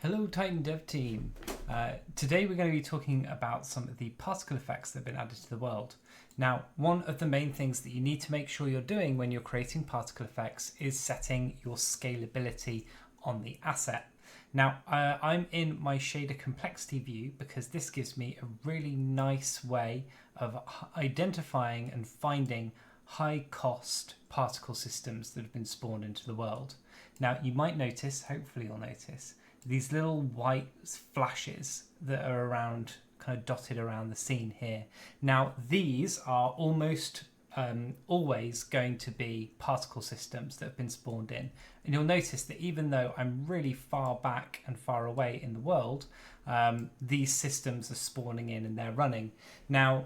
Hello Titan Dev team. Today we're going to be talking about some of the particle effects that have been added to the world. Now, one of the main things that you need to make sure you're doing when you're creating particle effects is setting your scalability on the asset. Now, I'm in my shader complexity view because this gives me a really nice way of identifying and finding high cost particle systems that have been spawned into the world. Now, you might notice, hopefully you'll notice, these little white flashes that are around, kind of dotted around the scene here. Now, these are almost always going to be particle systems that have been spawned in. And you'll notice that even though I'm really far back and far away in the world, these systems are spawning in and they're running. Now,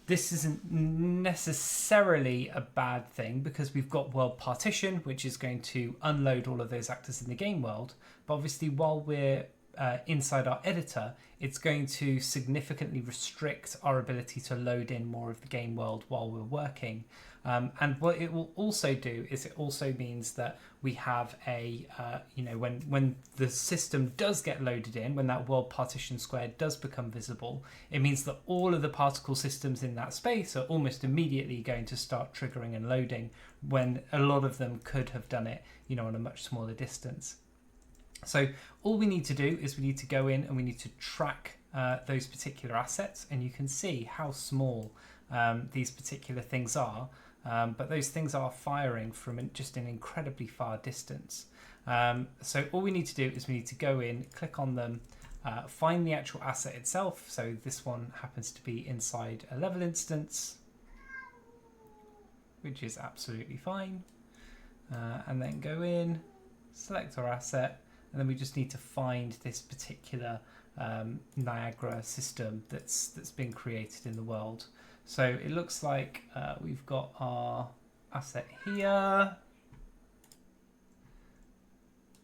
this isn't necessarily a bad thing because we've got world partition, which is going to unload all of those actors in the game world. But obviously, while we're inside our editor, it's going to significantly restrict our ability to load in more of the game world while we're working. And what it will also do is it also means that we have a, when the system does get loaded in, when that world partition square does become visible, it means that all of the particle systems in that space are almost immediately going to start triggering and loading when a lot of them could have done it, on a much smaller distance. So all we need to do is we need to go in and we need to track those particular assets, and you can see how small these particular things are. But those things are firing from just an incredibly far distance. So all we need to do is we need to go in, click on them, find the actual asset itself. So this one happens to be inside a level instance, which is absolutely fine. And then go in, select our asset, and then we just need to find this particular Niagara system that's been created in the world. So it looks like we've got our asset here.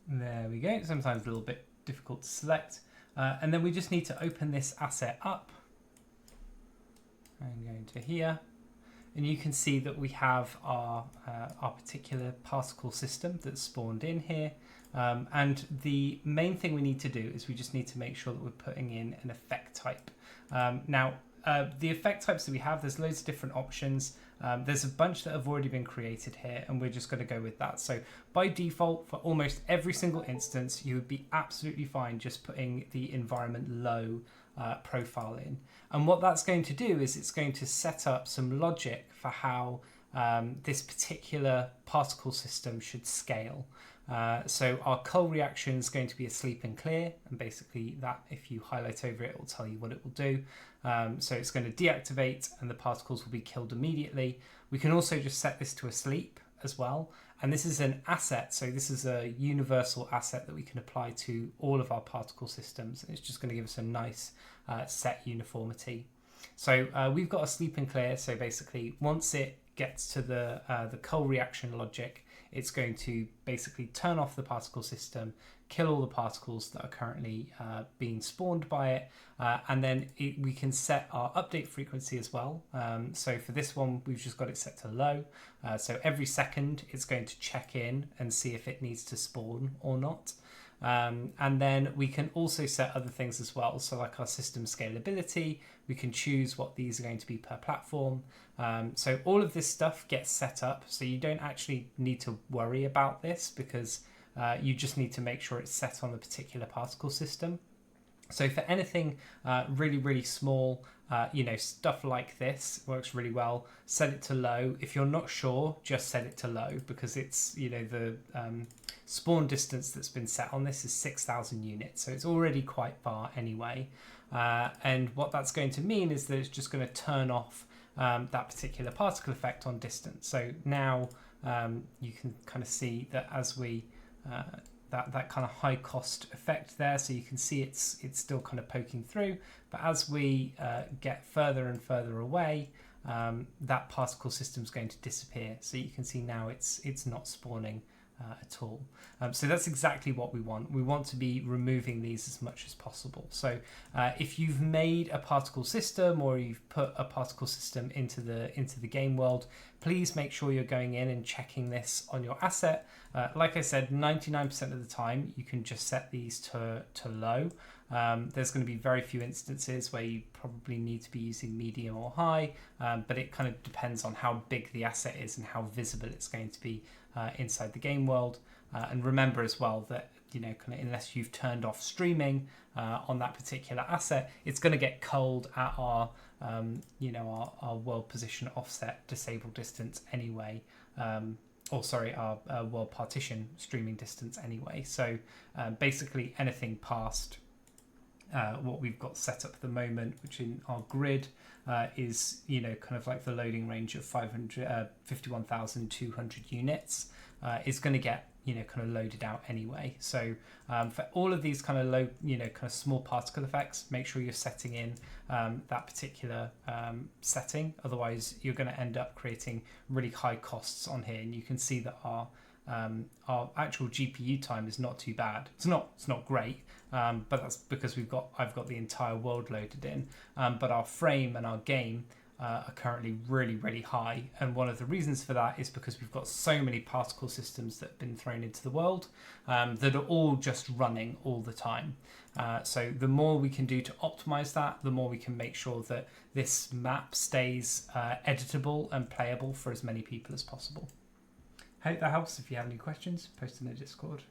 There we go. Sometimes a little bit difficult to select. And then we just need to open this asset up. I'm going to here. And you can see that we have our particular particle system that's spawned in here. And the main thing we need to do is we just need to make sure that we're putting in an effect type. Now, the effect types that we have, there's loads of different options. There's a bunch that have already been created here, and we're just going to go with that. So by default, for almost every single instance, you would be absolutely fine just putting the environment low profile in. And what that's going to do is it's going to set up some logic for how this particular particle system should scale. So our cull reaction is going to be asleep and clear, and basically that, if you highlight over it, it will tell you what it will do. So it's going to deactivate and the particles will be killed immediately. We can also just set this to asleep as well. And this is an asset, so this is a universal asset that we can apply to all of our particle systems. It's just going to give us a nice set uniformity. So we've got a sleep and clear, so basically once it gets to the cull reaction logic, it's going to basically turn off the particle system, kill all the particles that are currently being spawned by it, and then we can set our update frequency as well. So for this one, we've just got it set to low. So every second, it's going to check in and see if it needs to spawn or not. And then we can also set other things as well. So like our system scalability, we can choose what these are going to be per platform. So all of this stuff gets set up. So you don't actually need to worry about this because you just need to make sure it's set on the particular particle system. So for anything really, really small, stuff like this works really well. Set it to low. If you're not sure, just set it to low because it's, the spawn distance that's been set on this is 6,000 units. So it's already quite far anyway. And what that's going to mean is that it's just going to turn off that particular particle effect on distance. So now you can kind of see that as we that kind of high cost effect there, so you can see it's still kind of poking through, but as we get further and further away, that particle system is going to disappear. So you can see now it's not spawning at all. So that's exactly what we want. We want to be removing these as much as possible. So if you've made a particle system or you've put a particle system into the game world, please make sure you're going in and checking this on your asset. Like I said, 99% of the time you can just set these to low. There's going to be very few instances where you probably need to be using medium or high, but it kind of depends on how big the asset is and how visible it's going to be inside the game world. And remember as well that kind of unless you've turned off streaming on that particular asset, it's going to get culled at our our world position offset disable distance anyway. Our world partition streaming distance anyway. So basically anything past what we've got set up at the moment, which in our grid is kind of like the loading range of 51,200 units, is going to get kind of loaded out anyway. So for all of these kind of low, kind of small particle effects, make sure you're setting in that particular setting. Otherwise, you're going to end up creating really high costs on here. And you can see that our actual GPU time is not too bad. It's not great, but that's because I've got the entire world loaded in. But our frame and our game are currently really, really high. And one of the reasons for that is because we've got so many particle systems that have been thrown into the world that are all just running all the time. So the more we can do to optimize that, the more we can make sure that this map stays editable and playable for as many people as possible. Hope that helps. If you have any questions, post in the Discord.